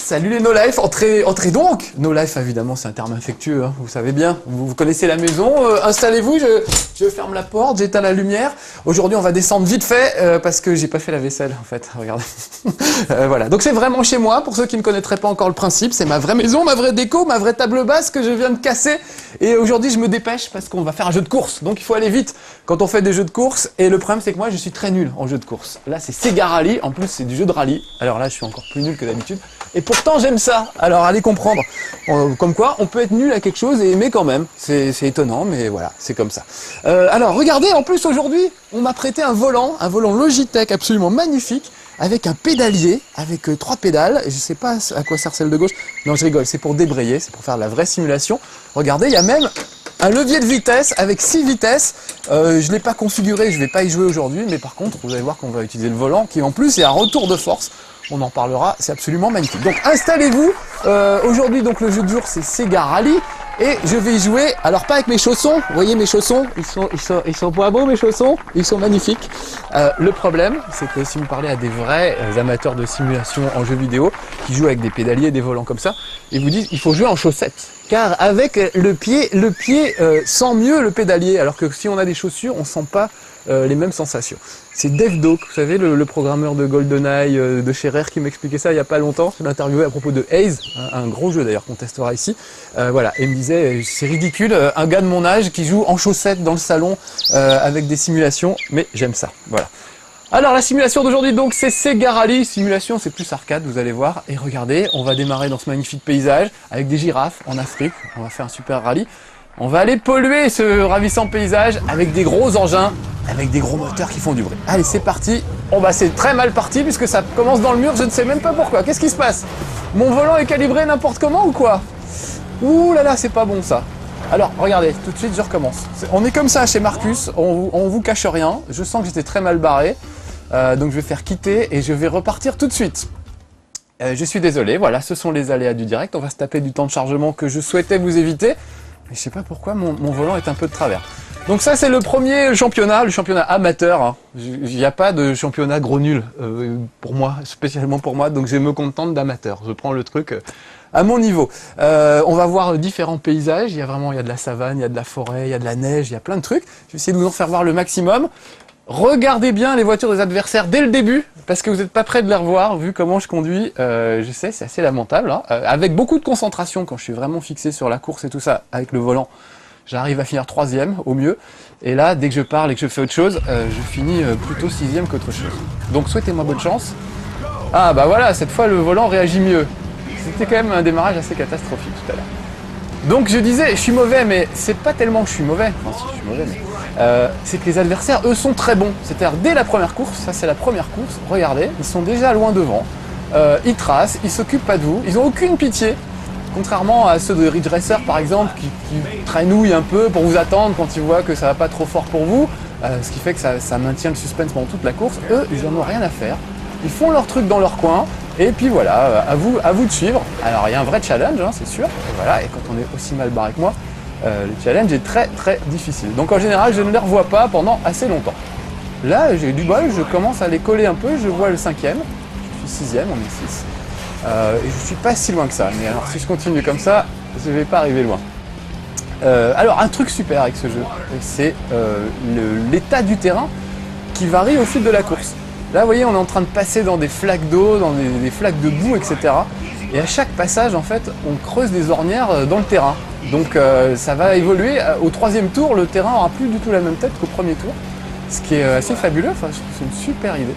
Salut les No Life, entrez donc. No Life évidemment c'est un terme affectueux, hein, vous savez bien, vous connaissez la maison, installez-vous, je ferme la porte, j'éteins la lumière. Aujourd'hui on va descendre vite fait parce que j'ai pas fait la vaisselle en fait, regardez. Voilà, donc c'est vraiment chez moi, pour ceux qui ne connaîtraient pas encore le principe, c'est ma vraie maison, ma vraie déco, ma vraie table basse que je viens de casser. Et aujourd'hui je me dépêche parce qu'on va faire un jeu de course, donc il faut aller vite quand on fait des jeux de course. Et le problème c'est que moi je suis très nul en jeu de course. Là c'est Sega Rally, en plus c'est du jeu de rallye, alors là je suis encore plus nul que d'habitude. Et pourtant j'aime ça, alors allez comprendre. Comme quoi on peut être nul à quelque chose et aimer quand même. C'est étonnant mais voilà, c'est comme ça. Alors regardez, en plus aujourd'hui on m'a prêté un volant Logitech absolument magnifique, avec un pédalier, avec 3 pédales. Je sais pas à quoi sert celle de gauche. Non je rigole, c'est pour débrayer, c'est pour faire de la vraie simulation. Regardez, il y a même un levier de vitesse avec 6 vitesses. Je l'ai pas configuré, je vais pas y jouer aujourd'hui, mais par contre vous allez voir qu'on va utiliser le volant qui en plus est un retour de force. On en parlera, c'est absolument magnifique. Donc installez-vous, aujourd'hui donc le jeu de jour c'est Sega Rally et je vais y jouer, alors pas avec mes chaussons, vous voyez mes chaussons, ils sont pas beaux mes chaussons, ils sont magnifiques. Le problème c'est que si vous parlez à des vrais amateurs de simulation en jeu vidéo qui jouent avec des pédaliers, des volants comme ça, ils vous disent il faut jouer en chaussettes. Car avec le pied sent mieux le pédalier, alors que si on a des chaussures, on sent pas les mêmes sensations. C'est Dave Doak, vous savez, le programmeur de GoldenEye, de chez Rare, qui m'expliquait ça il y a pas longtemps. Je l'ai interviewé à propos de Haze, un gros jeu d'ailleurs qu'on testera ici. Voilà, et il me disait, c'est ridicule, un gars de mon âge qui joue en chaussettes dans le salon avec des simulations, mais j'aime ça, voilà. Alors la simulation d'aujourd'hui donc c'est Sega Rally, simulation c'est plus arcade vous allez voir, et regardez, on va démarrer dans ce magnifique paysage avec des girafes en Afrique, on va faire un super rallye. On va aller polluer ce ravissant paysage avec des gros engins, avec des gros moteurs qui font du bruit. Allez c'est parti, c'est très mal parti puisque ça commence dans le mur, je ne sais même pas pourquoi, qu'est-ce qui se passe? Mon volant est calibré n'importe comment ou quoi? Ouh là là c'est pas bon ça. Alors regardez, tout de suite je recommence. On est comme ça chez Marcus, on vous cache rien, je sens que j'étais très mal barré. Donc je vais faire quitter et je vais repartir tout de suite. Je suis désolé, voilà, ce sont les aléas du direct. On va se taper du temps de chargement que je souhaitais vous éviter. Mais je sais pas pourquoi mon volant est un peu de travers. Donc ça c'est le premier championnat, le championnat amateur. Hein. Il n'y a pas de championnat gros nul pour moi, spécialement pour moi. Donc je me contente d'amateur. Je prends le truc à mon niveau. On va voir différents paysages. Il y a de la savane, il y a de la forêt, il y a de la neige, il y a plein de trucs. Je vais essayer de vous en faire voir le maximum. Regardez bien les voitures des adversaires dès le début, parce que vous n'êtes pas prêt de les revoir, vu comment je conduis. Je sais, c'est assez lamentable, hein. Avec beaucoup de concentration, quand je suis vraiment fixé sur la course et tout ça, avec le volant, j'arrive à finir 3e au mieux. Et là, dès que je parle et que je fais autre chose, je finis plutôt 6e qu'autre chose. Donc souhaitez-moi bonne chance. Ah bah voilà, cette fois le volant réagit mieux. C'était quand même un démarrage assez catastrophique tout à l'heure. Donc je disais, je suis mauvais, mais c'est pas tellement que je suis mauvais. Enfin si, je suis mauvais, mais... c'est que les adversaires, eux, sont très bons. C'est-à-dire, dès la première course, ça c'est la première course, regardez, ils sont déjà loin devant. Ils tracent, ils s'occupent pas de vous, ils ont aucune pitié. Contrairement à ceux de Ridge Racer, par exemple, qui traînouillent un peu pour vous attendre quand ils voient que ça va pas trop fort pour vous. Ce qui fait que ça maintient le suspense pendant toute la course. Eux, ils en ont rien à faire. Ils font leur truc dans leur coin. Et puis voilà, à vous de suivre. Alors, il y a un vrai challenge, hein, c'est sûr. Et voilà, et quand on est aussi mal barré que moi, le challenge est très très difficile. Donc en général, je ne les revois pas pendant assez longtemps. Là, j'ai du bol, je commence à les coller un peu, je vois le 5e, je suis 6e, on est 6. Et je suis pas si loin que ça. Mais alors si je continue comme ça, je vais pas arriver loin. Alors un truc super avec ce jeu, c'est l'état du terrain qui varie au fil de la course. Là, vous voyez, on est en train de passer dans des flaques d'eau, dans des flaques de boue, etc. Et à chaque passage, en fait, on creuse des ornières dans le terrain. Donc ça va évoluer. Au 3e tour, le terrain aura plus du tout la même tête qu'au premier tour. Ce qui est assez fabuleux, enfin, je trouve que c'est une super idée.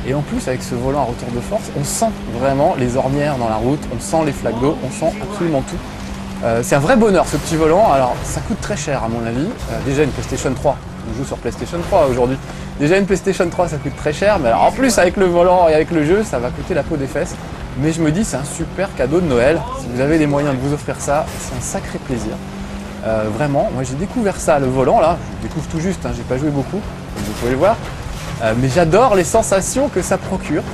Et en plus, avec ce volant à retour de force, on sent vraiment les ornières dans la route, on sent les flaques d'eau, on sent absolument tout. C'est un vrai bonheur ce petit volant. Alors ça coûte très cher à mon avis. Déjà une PlayStation 3, on joue sur PlayStation 3 aujourd'hui. Déjà une PlayStation 3 ça coûte très cher, mais alors en plus avec le volant et avec le jeu ça va coûter la peau des fesses. Mais je me dis c'est un super cadeau de Noël. Si vous avez les moyens de vous offrir ça, c'est un sacré plaisir. Vraiment, moi j'ai découvert ça, le volant là, je découvre tout juste, hein, j'ai pas joué beaucoup, comme vous pouvez le voir. Mais j'adore les sensations que ça procure.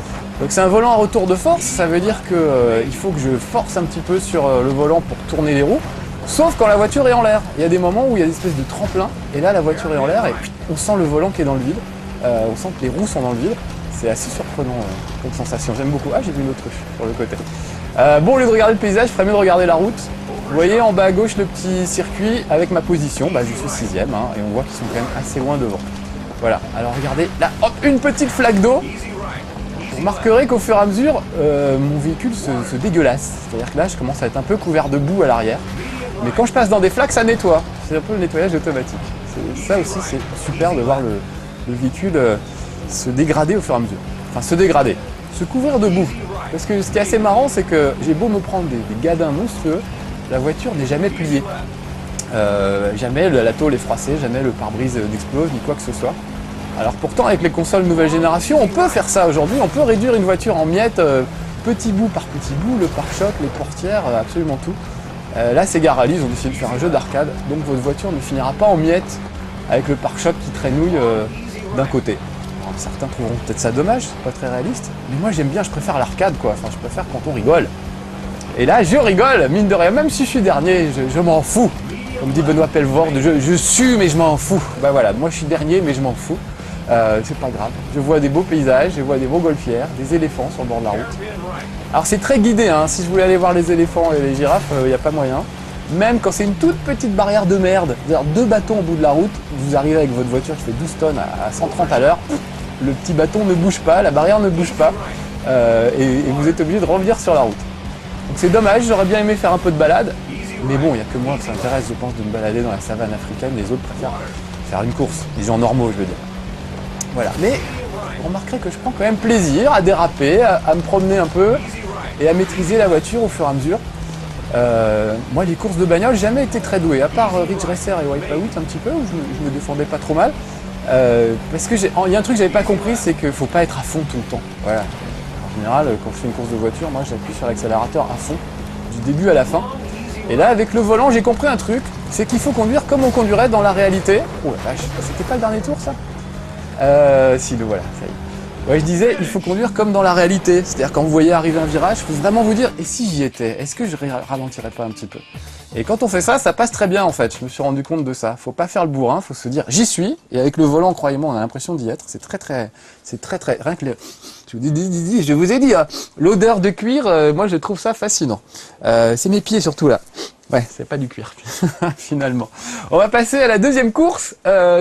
Donc c'est un volant à retour de force, ça veut dire qu'il faut que je force un petit peu sur le volant pour tourner les roues, sauf quand la voiture est en l'air. Il y a des moments où il y a des espèces de tremplin, et là la voiture est en l'air, et puis on sent le volant qui est dans le vide, on sent que les roues sont dans le vide. C'est assez surprenant comme sensation, j'aime beaucoup. Ah, j'ai vu une autruche sur le côté. Bon, au lieu de regarder le paysage, je ferais mieux de regarder la route. Vous voyez en bas à gauche le petit circuit avec ma position, bah, je suis 6ème hein, et on voit qu'ils sont quand même assez loin devant. Voilà, alors regardez, là, hop, une petite flaque d'eau. Vous remarquerez qu'au fur et à mesure, mon véhicule se dégueulasse. C'est-à-dire que là, je commence à être un peu couvert de boue à l'arrière. Mais quand je passe dans des flaques, ça nettoie. C'est un peu le nettoyage automatique. Ça aussi, c'est super de voir le véhicule se dégrader au fur et à mesure. Enfin, se dégrader, se couvrir de boue. Parce que ce qui est assez marrant, c'est que j'ai beau me prendre des gadins monstrueux, la voiture n'est jamais pliée. Jamais la tôle est froissée, jamais le pare-brise n'explose, ni quoi que ce soit. Alors pourtant, avec les consoles nouvelle génération, on peut faire ça aujourd'hui. On peut réduire une voiture en miettes, petit bout par petit bout, le pare-choc, les portières, absolument tout. Là, c'est Rally, ils ont décidé de faire un jeu d'arcade, donc votre voiture ne finira pas en miettes avec le pare-choc qui traînouille d'un côté. Alors, certains trouveront peut-être ça dommage, c'est pas très réaliste, mais moi j'aime bien, je préfère l'arcade quoi, enfin je préfère quand on rigole. Et là, je rigole, mine de rien, même si je suis dernier, je m'en fous. Comme dit Benoît Pelvorde, je sue mais je m'en fous. Bah voilà, moi je suis dernier mais je m'en fous. C'est pas grave. Je vois des beaux paysages, je vois des montgolfières, des éléphants sur le bord de la route. Alors c'est très guidé, hein. Si je voulais aller voir les éléphants et les girafes, il n'y a pas moyen. Même quand c'est une toute petite barrière de merde, c'est-à-dire 2 bâtons au bout de la route, vous arrivez avec votre voiture qui fait 12 tonnes à 130 à l'heure, le petit bâton ne bouge pas, la barrière ne bouge pas, et vous êtes obligé de revenir sur la route. Donc c'est dommage, j'aurais bien aimé faire un peu de balade, mais bon, il n'y a que moi que ça intéresse, je pense, de me balader dans la savane africaine, les autres préfèrent faire une course, les gens normaux, je veux dire. Voilà, mais vous remarquerez que je prends quand même plaisir à déraper, à me promener un peu et à maîtriser la voiture au fur et à mesure. Moi, les courses de bagnole, j'ai jamais été très doué, à part Ridge Racer et Wipeout un petit peu, où je me défendais pas trop mal. Parce que il y a un truc que j'avais pas compris, c'est qu'il faut pas être à fond tout le temps. Voilà. En général, quand je fais une course de voiture, moi j'appuie sur l'accélérateur à fond, du début à la fin. Et là, avec le volant, j'ai compris un truc, c'est qu'il faut conduire comme on conduirait dans la réalité. Oh la vache, c'était pas le dernier tour ça ? Si, le voilà, ça y est. Ouais, je disais, il faut conduire comme dans la réalité. C'est-à-dire, quand vous voyez arriver un virage, il faut vraiment vous dire, et si j'y étais, est-ce que je ralentirais pas un petit peu? Et quand on fait ça, ça passe très bien en fait. Je me suis rendu compte de ça. Faut pas faire le bourrin, faut se dire, j'y suis. Et avec le volant, croyez-moi, on a l'impression d'y être. C'est très, rien que je vous ai dit, hein, l'odeur de cuir, moi je trouve ça fascinant. C'est mes pieds surtout là. Ouais, c'est pas du cuir, finalement. On va passer à la deuxième course.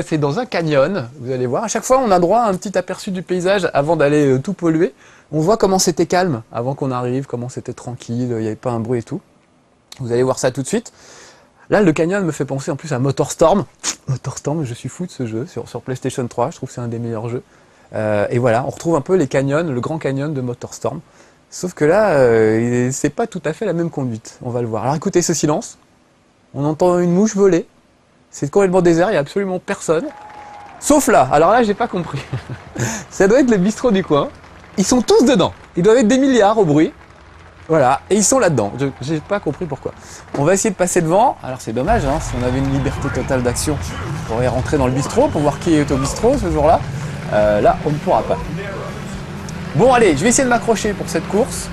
C'est dans un canyon, vous allez voir. À chaque fois, on a droit à un petit aperçu du paysage avant d'aller tout polluer. On voit comment c'était calme avant qu'on arrive, comment c'était tranquille, il n'y avait pas un bruit et tout. Vous allez voir ça tout de suite. Là, le canyon me fait penser en plus à MotorStorm. MotorStorm, je suis fou de ce jeu sur PlayStation 3. Je trouve que c'est un des meilleurs jeux. Et voilà, on retrouve un peu les canyons, le grand canyon de MotorStorm. Sauf que là, c'est pas tout à fait la même conduite. On va le voir. Alors écoutez ce silence. On entend une mouche voler. C'est complètement désert, il n'y a absolument personne. Sauf là. Alors là, j'ai pas compris. Ça doit être le bistrot du coin. Ils sont tous dedans. Ils doivent être des milliards au bruit. Voilà. Et ils sont là-dedans. J'ai pas compris pourquoi. On va essayer de passer devant. Alors c'est dommage, hein. Si on avait une liberté totale d'action, on pourrait rentrer dans le bistrot pour voir qui est au bistrot ce jour-là. Là, on ne pourra pas. Bon allez, je vais essayer de m'accrocher pour cette course,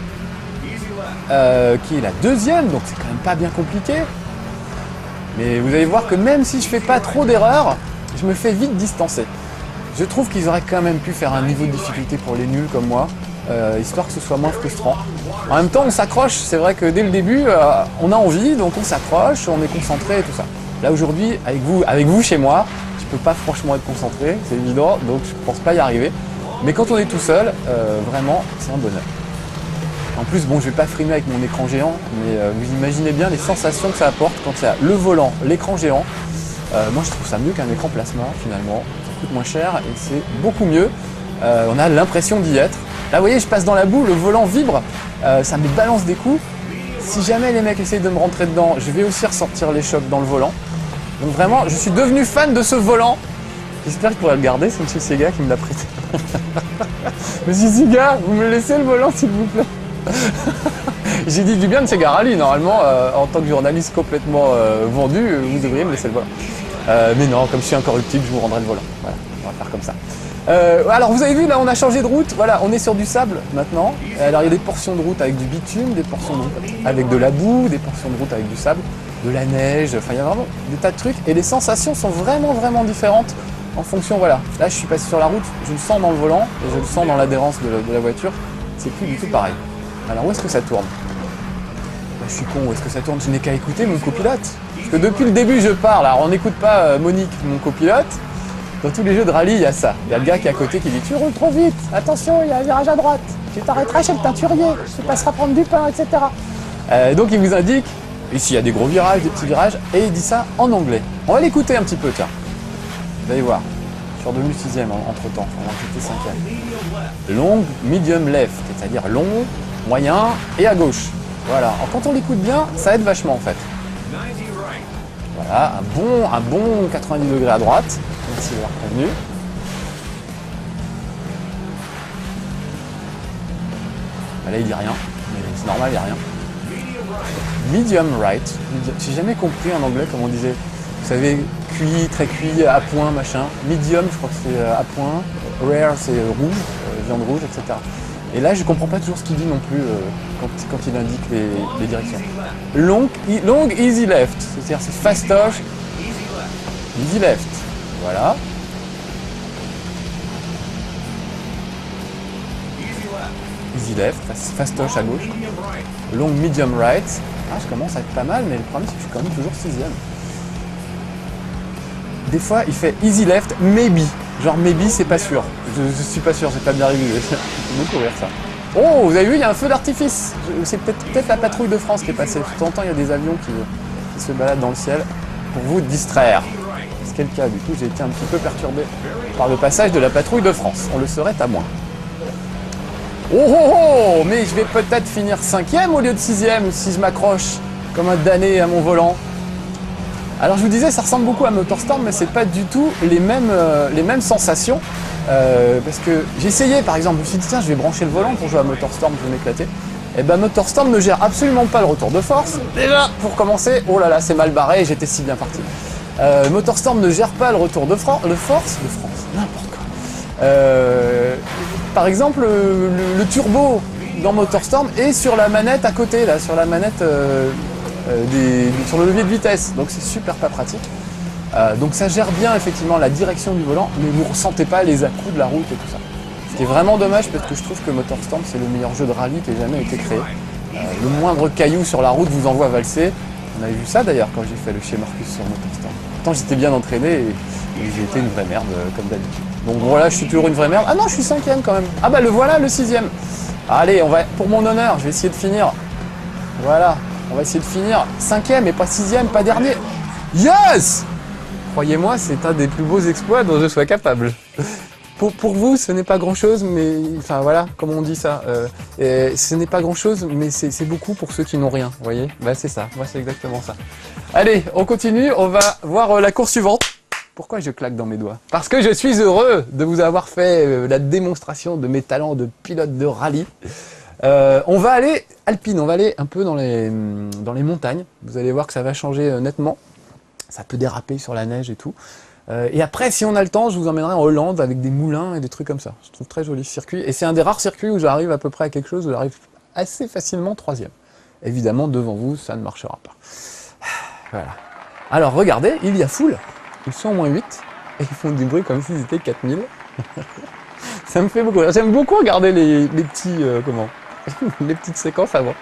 qui est la deuxième, donc c'est quand même pas bien compliqué. Mais vous allez voir que même si je fais pas trop d'erreurs, je me fais vite distancer. Je trouve qu'ils auraient quand même pu faire un niveau de difficulté pour les nuls comme moi, histoire que ce soit moins frustrant. En même temps, on s'accroche, c'est vrai que dès le début, on a envie, donc on s'accroche, on est concentré et tout ça. Là aujourd'hui, avec vous chez moi, je peux pas franchement être concentré, c'est évident, donc je pense pas y arriver. Mais quand on est tout seul, vraiment, c'est un bonheur. En plus, bon, je vais pas frimer avec mon écran géant, mais vous imaginez bien les sensations que ça apporte quand il y a le volant, l'écran géant. Moi, je trouve ça mieux qu'un écran plasma, finalement. Ça coûte moins cher et c'est beaucoup mieux. On a l'impression d'y être. Là, vous voyez, je passe dans la boue, le volant vibre, ça me balance des coups. Si jamais les mecs essayent de me rentrer dedans, je vais aussi ressortir les chocs dans le volant. Donc vraiment, je suis devenu fan de ce volant. J'espère que je pourrai le garder, c'est M. Sega qui me l'a prêté. Monsieur Sega, vous me laissez le volant s'il vous plaît. J'ai dit du bien de Sega Rally, normalement, en tant que journaliste complètement vendu, vous devriez me laisser le volant. Mais non, comme je suis incorruptible, je vous rendrai le volant. Voilà, on va faire comme ça. Alors vous avez vu, là on a changé de route, voilà, on est sur du sable maintenant. Alors il y a des portions de route avec du bitume, des portions de route avec de la boue, des portions de route avec du sable, de la neige, enfin il y a vraiment des tas de trucs. Et les sensations sont vraiment différentes. En fonction, voilà, là je suis passé sur la route, je le sens dans le volant, et je le sens dans l'adhérence de la voiture, c'est plus du tout pareil. Alors où est-ce que ça tourne? Je suis con, où est-ce que ça tourne? Je n'ai qu'à écouter mon copilote. Parce que depuis le début, je parle. Alors, on n'écoute pas Monique, mon copilote. Dans tous les jeux de rallye, il y a ça. Il y a le gars qui est à côté qui dit « Tu roules trop vite, attention, il y a un virage à droite. Tu t'arrêteras chez le teinturier, tu passeras prendre du pain, etc. » Donc, il vous indique, ici, il y a des gros virages, des petits virages, et il dit ça en anglais. On va l'écouter un petit peu, tiens. Vous allez voir. Je suis redevenu 6e entre-temps. On va quitter 5e. Long, medium, left, c'est-à-dire long, moyen et à gauche. Voilà. Alors, quand on l'écoute bien, ça aide vachement, en fait. Voilà, un bon 90 degrés à droite. Merci d'avoir prévenu. Là, il dit rien, mais c'est normal, il n'y a rien. Medium right. J'ai jamais compris en anglais comment on disait. Vous savez, cuit, très cuit, à point, machin. Medium, je crois que c'est à point. Rare, c'est rouge, viande rouge, etc. Et là, je comprends pas toujours ce qu'il dit non plus quand il indique les directions. Long, easy left. C'est-à-dire c'est fastoche, easy left. Voilà. Easy left, fastoche à gauche. Long, medium right. Ah, je commence à être pas mal, mais le problème c'est que je suis quand même toujours 6e. Des fois, il fait easy left, maybe. Genre maybe, c'est pas sûr. Je suis pas sûr, j'ai pas bien révisé. Je vais beaucoup rire ça. Oh, vous avez vu, il y a un feu d'artifice. C'est peut-être la patrouille de France qui est passée. De temps en temps, il y a des avions qui se baladent dans le ciel pour vous distraire. C'est le cas, du coup, j'ai été un petit peu perturbé par le passage de la patrouille de France. On le serait à moins. Oh oh oh, mais je vais peut-être finir 5e au lieu de 6e si je m'accroche comme un damné à mon volant. Alors je vous disais, ça ressemble beaucoup à MotorStorm, mais c'est pas du tout les mêmes sensations. Parce que j'ai essayé, par exemple, je me suis dit tiens, je vais brancher le volant pour jouer à MotorStorm, je vais m'éclater. Et ben MotorStorm ne gère absolument pas le retour de force. Déjà, pour commencer, oh là là, c'est mal barré, j'étais si bien parti. MotorStorm ne gère pas le retour de force, n'importe quoi. Par exemple, le turbo dans MotorStorm est sur la manette à côté, là, sur la manette sur le levier de vitesse. Donc c'est super pas pratique. Donc ça gère bien effectivement la direction du volant, mais vous ne ressentez pas les à-coups de la route et tout ça. Ce qui est vraiment dommage parce que je trouve que MotorStorm c'est le meilleur jeu de rallye qui ait jamais été créé. Le moindre caillou sur la route vous envoie valser. On avait vu ça d'ailleurs quand j'ai fait le chez Marcus sur MotorStorm. Pourtant j'étais bien entraîné et j'ai été une vraie merde comme d'habitude. Donc voilà, je suis toujours une vraie merde. Ah non, je suis 5e quand même. Ah bah le voilà, le 6e. Allez, on va pour mon honneur, je vais essayer de finir. Voilà, on va essayer de finir 5e et pas 6e, pas dernier. Yes! Croyez-moi, c'est un des plus beaux exploits dont je sois capable. Pour vous, ce n'est pas grand-chose, mais enfin voilà, comment on dit ça. Ce n'est pas grand-chose, mais c'est beaucoup pour ceux qui n'ont rien. Vous voyez, bah c'est ça. Moi, c'est exactement ça. Allez, on continue. On va voir la course suivante. Pourquoi je claque dans mes doigts? Parce que je suis heureux de vous avoir fait la démonstration de mes talents de pilote de rallye. On va aller alpine, on va aller un peu dans les montagnes. Vous allez voir que ça va changer nettement. Ça peut déraper sur la neige et tout. Et après, si on a le temps, je vous emmènerai en Hollande avec des moulins et des trucs comme ça. Je trouve très joli ce circuit. Et c'est un des rares circuits où j'arrive à peu près à quelque chose où j'arrive assez facilement 3e. Évidemment, devant vous, ça ne marchera pas. Voilà. Alors, regardez, il y a foule. Ils sont au moins 8 et ils font du bruit comme s'ils étaient 4000. Ça me fait beaucoup rire. J'aime beaucoup regarder les petits... les petites séquences avant.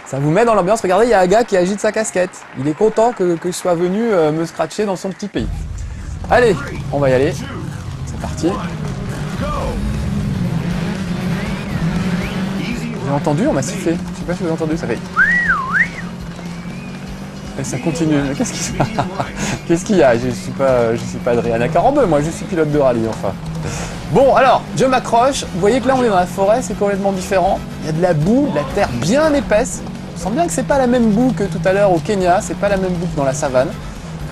Ça vous met dans l'ambiance. Regardez, il y a un gars qui agite sa casquette. Il est content que je sois venu me scratcher dans son petit pays. Allez, on va y aller. C'est parti. J'ai entendu, on m'a sifflé. Je sais pas si vous avez entendu, ça fait... Et ça continue. Mais qu'est-ce qu'il y a? Qu'est-ce qu'il y a? Je suis pas Adriana Carambeu, moi je suis pilote de rallye enfin. Bon alors, je m'accroche. Vous voyez que là on est dans la forêt, c'est complètement différent. Il y a de la boue, de la terre bien épaisse. On sent bien que c'est pas la même boue que tout à l'heure au Kenya, c'est pas la même boue que dans la savane.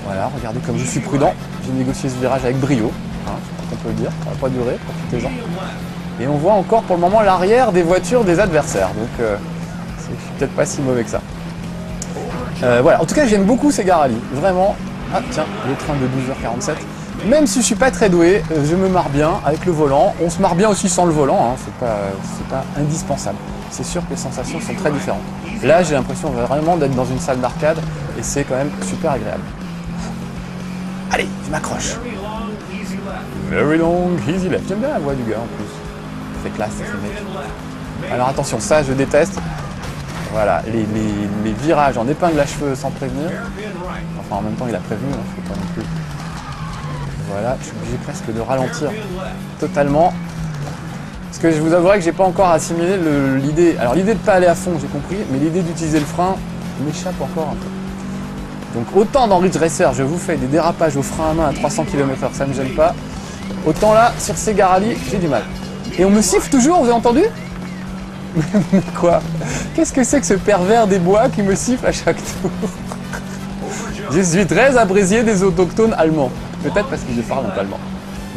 Voilà, regardez comme je suis prudent. J'ai négocié ce virage avec brio, hein, on peut le dire, ça va pas durer, profitez-en. Et on voit encore pour le moment l'arrière des voitures des adversaires, donc je suis peut-être pas si mauvais que ça. Voilà, en tout cas j'aime beaucoup ces gars rallye, vraiment. Ah tiens, le train de 12h47. Même si je suis pas très doué, je me marre bien avec le volant. On se marre bien aussi sans le volant, hein, c'est pas indispensable. C'est sûr que les sensations sont très différentes. Là j'ai l'impression vraiment d'être dans une salle d'arcade et c'est quand même super agréable. Allez, je m'accroche. Very long, easy left. J'aime bien la voix du gars en plus. C'est classe, c'est mec. Alors attention, ça je déteste. Voilà, les virages en épingle à cheveux sans prévenir. Enfin, en même temps, il a prévenu, hein, faut pas non plus. Voilà, je suis obligé presque de ralentir totalement. Parce que je vous avouerai que j'ai pas encore assimilé l'idée. Alors, l'idée de pas aller à fond, j'ai compris, mais l'idée d'utiliser le frein m'échappe encore un peu. Donc, autant dans Ridge Racer, je vous fais des dérapages au frein à main à 300 km/h, ça ne me gêne pas. Autant là, sur Sega Rally, j'ai du mal. Et on me siffle toujours, vous avez entendu? Mais quoi? Qu'est-ce que c'est que ce pervers des bois qui me siffle à chaque tour? Je suis très apprécié des autochtones allemands. Peut-être parce que je parle un peu allemand.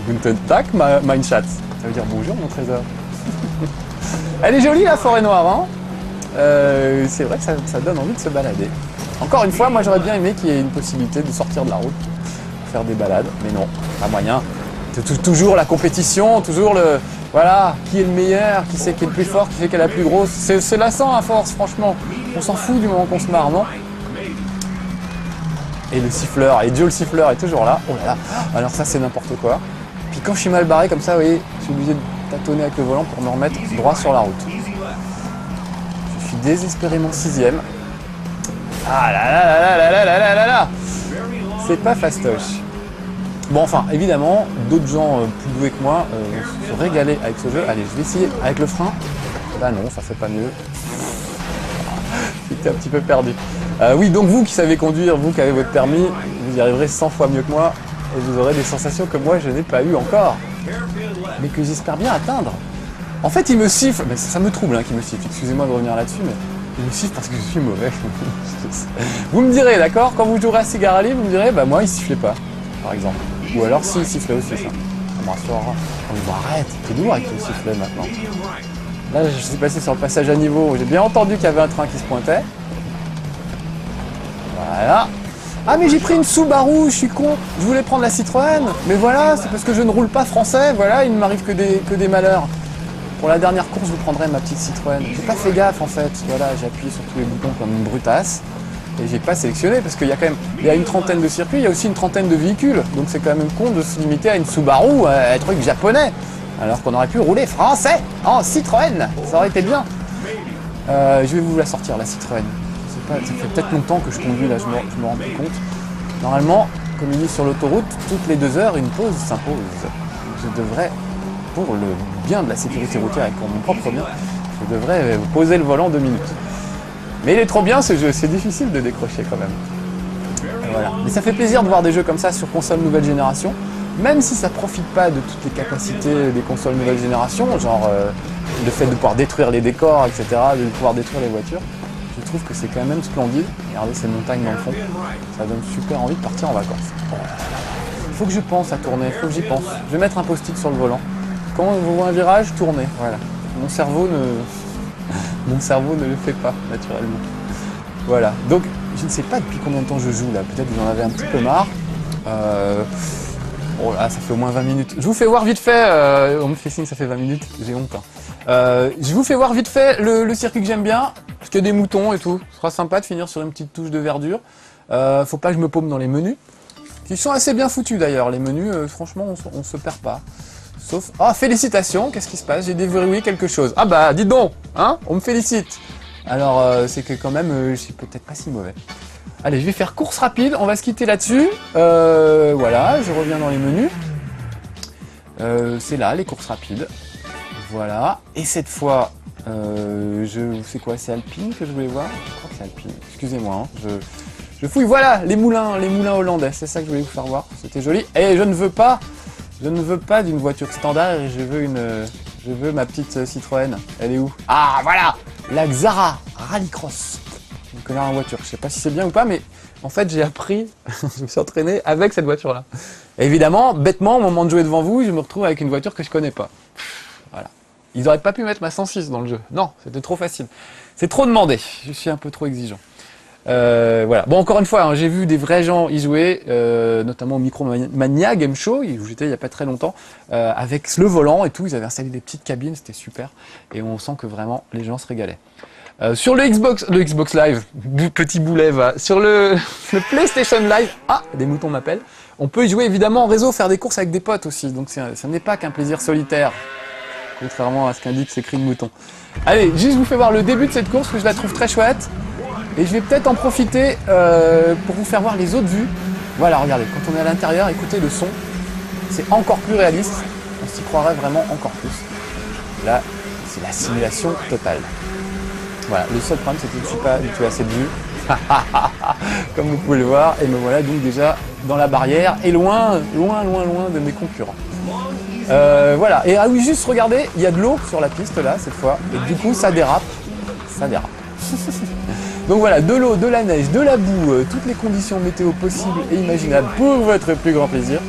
Guten Tag, mein Schatz. Ça veut dire bonjour, mon trésor. Elle est jolie, la forêt noire, hein? C'est vrai que ça donne envie de se balader. Encore une fois, moi j'aurais bien aimé qu'il y ait une possibilité de sortir de la route, faire des balades, mais non, pas moyen. C'est toujours la compétition, toujours le... Voilà, qui est le meilleur, qui c'est qui est le plus fort, qui c'est qui est la plus grosse. C'est lassant à force, franchement. On s'en fout du moment qu'on se marre, non? Et le siffleur, et Joe le siffleur est toujours là. Oh là là, alors ça c'est n'importe quoi. Puis quand je suis mal barré comme ça, vous voyez, je suis obligé de tâtonner avec le volant pour me remettre droit sur la route. Je suis désespérément 6ème. Ah là là là là là là là là là. C'est pas fastoche. Bon, enfin, évidemment, d'autres gens plus doués que moi vont se régaler avec ce jeu. Allez, je vais essayer avec le frein. Bah non, ça fait pas mieux. J'étais un petit peu perdu. Oui, donc vous qui savez conduire, vous qui avez votre permis, vous y arriverez 100 fois mieux que moi et vous aurez des sensations que moi je n'ai pas eu encore, mais que j'espère bien atteindre. En fait, il me siffle, mais ça me trouble hein, qu'il me siffle. Excusez-moi de revenir là-dessus, mais il me siffle parce que je suis mauvais. Vous me direz, d'accord, quand vous jouerez à Sega Rally, vous me direz, bah moi il sifflait pas, par exemple. Ou alors si, il sifflait aussi, ça. Ça me rassurera. Oh, mais bon, arrête, t'es lourd avec le sifflet maintenant. Là, je suis passé sur le passage à niveau. J'ai bien entendu qu'il y avait un train qui se pointait. Voilà. Ah, mais j'ai pris une Subaru, je suis con. Je voulais prendre la Citroën. Mais voilà, c'est parce que je ne roule pas français. Voilà, il ne m'arrive que des malheurs. Pour la dernière course, je prendrai ma petite Citroën. J'ai pas fait gaffe en fait. Voilà, j'ai appuyé sur tous les boutons comme une brutasse. Et j'ai pas sélectionné parce qu'il y a quand même, il y a une trentaine de circuits, il y a aussi une trentaine de véhicules. Donc c'est quand même con de se limiter à une Subaru, un truc japonais. Alors qu'on aurait pu rouler français en Citroën. Ça aurait été bien. Je vais vous la sortir, la Citroën. Ça fait peut-être longtemps que je conduis, là, je me rends plus compte. Normalement, comme il dit sur l'autoroute, toutes les 2 heures, une pause s'impose. Je devrais, pour le bien de la sécurité routière et pour mon propre bien, je devrais poser le volant 2 minutes. Mais il est trop bien ce jeu, c'est difficile de décrocher quand même. Et voilà. Mais ça fait plaisir de voir des jeux comme ça sur console nouvelle génération, même si ça profite pas de toutes les capacités des consoles nouvelle génération, genre le fait de pouvoir détruire les décors, etc., de pouvoir détruire les voitures. Je trouve que c'est quand même splendide. Regardez ces montagnes dans le fond, ça donne super envie de partir en vacances. Il faut que je pense à tourner, il faut que j'y pense. Je vais mettre un post-it sur le volant. Quand vous voyez un virage, tournez. Voilà. Mon cerveau ne le fait pas, naturellement. Voilà. Donc, je ne sais pas depuis combien de temps je joue, là. Peut-être que vous en avez un petit peu marre. Oh là, ça fait au moins 20 minutes. Je vous fais voir vite fait, on me fait signe, ça fait 20 minutes, j'ai honte. Hein. Je vous fais voir vite fait le circuit que j'aime bien, parce qu'il y a des moutons et tout. Ce sera sympa de finir sur une petite touche de verdure. Faut pas que je me paume dans les menus, qui sont assez bien foutus d'ailleurs. Les menus, franchement, on se perd pas. Sauf... Ah, félicitations, qu'est-ce qui se passe? J'ai déverrouillé quelque chose. Ah bah, dites donc, hein, on me félicite. Alors, c'est que quand même, je suis peut-être pas si mauvais. Allez, je vais faire course rapide, on va se quitter là-dessus. Voilà, je reviens dans les menus. C'est là, les courses rapides. Voilà, et cette fois, c'est quoi? C'est Alpine que je voulais voir? Je crois que c'est Alpine, excusez-moi, hein, je fouille. Voilà, les moulins hollandais, c'est ça que je voulais vous faire voir. C'était joli. Et je ne veux pas d'une voiture standard, je veux ma petite Citroën. Elle est où? Ah, voilà, la Xara Rallycross. Je connais en voiture, je sais pas si c'est bien ou pas, mais en fait j'ai appris, je me suis entraîné avec cette voiture-là. Évidemment, bêtement, au moment de jouer devant vous, je me retrouve avec une voiture que je connais pas. Voilà. Ils n'auraient pas pu mettre ma 106 dans le jeu. Non, c'était trop facile. C'est trop demandé, je suis un peu trop exigeant. Voilà. Bon, encore une fois, hein, j'ai vu des vrais gens y jouer, notamment au Micromania Game Show, où j'étais il n'y a pas très longtemps, avec le volant et tout. Ils avaient installé des petites cabines, c'était super. Et on sent que vraiment les gens se régalaient. Sur le Xbox Live, petit boulet va. Sur le PlayStation Live, ah, des moutons m'appellent. On peut y jouer évidemment en réseau, faire des courses avec des potes aussi. Donc ce n'est pas qu'un plaisir solitaire. contrairement à ce qu'indique ces cris de mouton. Allez, juste je vous fais voir le début de cette course que je la trouve très chouette. Et je vais peut-être en profiter pour vous faire voir les autres vues. Voilà, regardez, quand on est à l'intérieur, écoutez le son. C'est encore plus réaliste. On s'y croirait vraiment encore plus. Là, c'est la simulation totale. Voilà, le seul problème, c'est que je ne suis pas habitué à cette vue. Comme vous pouvez le voir. Et me voilà donc déjà dans la barrière et loin de mes concurrents. Voilà, et ah oui, juste regardez, il y a de l'eau sur la piste là, cette fois. Et du coup, ça dérape. Ça dérape. Donc voilà, de l'eau, de la neige, de la boue, toutes les conditions météo possibles et imaginables pour votre plus grand plaisir.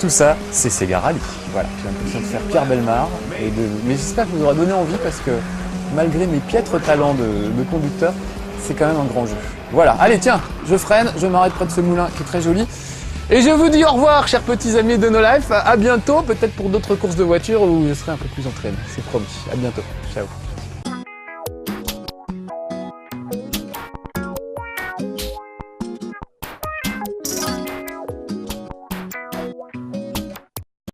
Tout ça, c'est Sega Rally. Voilà, j'ai l'impression de faire Pierre Bellemare. Mais j'espère que vous aura donné envie parce que malgré mes piètres talents de conducteur, c'est quand même un grand jeu. Voilà, allez tiens, je freine, je m'arrête près de ce moulin qui est très joli. Et je vous dis au revoir, chers petits amis de No Life. À bientôt, peut-être pour d'autres courses de voitures où je serai un peu plus entraîné. C'est promis. À bientôt. Ciao.